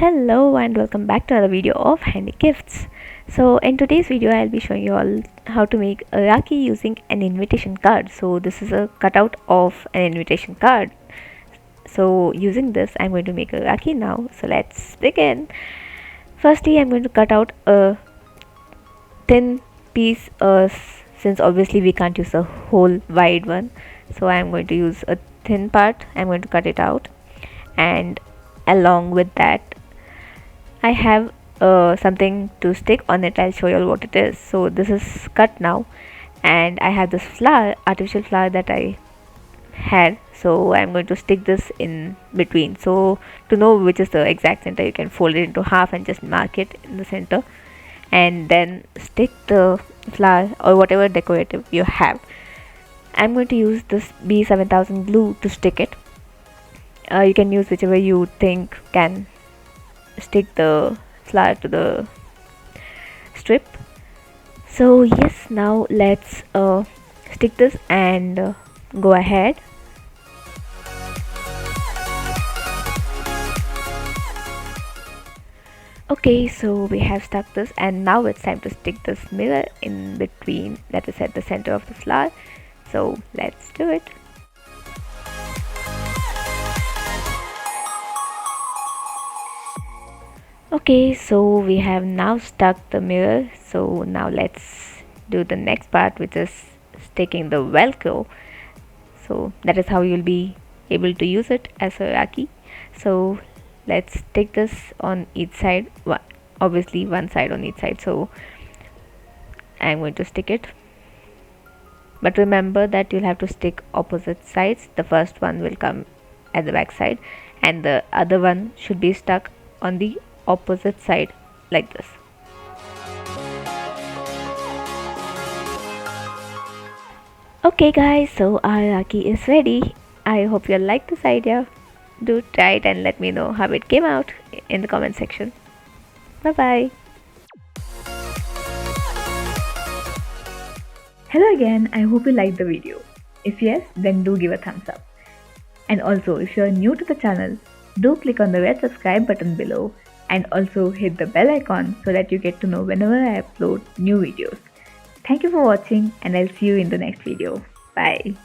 Hello and welcome back to another video of handy gifts. So in today's video I'll be showing you all how to make a Rakhi using an invitation card. So this is a cutout of an invitation card. So using this I'm going to make a Rakhi now. So let's begin. Firstly I'm going to cut out a thin piece since obviously we can't use a whole wide one. So I'm going to use a thin part. I'm going to cut it out, and along with that I have something to stick on it. I'll show you all what it is. So this is cut now, and I have this flower, artificial flower that I had. So I'm going to stick this in between. So to know which is the exact center, you can fold it into half and just mark it in the center, and then stick the flower or whatever decorative you have. I'm going to use this B7000 glue to stick it. You can use whichever you think can stick the flower to the strip. So yes, now let's stick this and go ahead. Okay, so we have stuck this, and now it's time to stick this mirror in between, that is at the center of the flower. So let's do it. Okay, so we have now stuck the mirror. So now let's do the next part, which is sticking the velcro. So that is how you'll be able to use it as a Rakhi. So let's stick this on each side, obviously one side on each side. So I'm going to stick it, but remember that you'll have to stick opposite sides. The first one will come at the back side, and the other one should be stuck on the opposite side like this. Okay guys, so our Rakhi is ready. I hope you like this idea. Do try it and let me know how it came out in the comment section. Bye bye. Hello again, I hope you liked the video. If yes, then do give a thumbs up. And also, if you are new to the channel, do click on the red subscribe button below, and also hit the bell icon so that you get to know whenever I upload new videos. Thank you for watching, and I'll see you in the next video. Bye.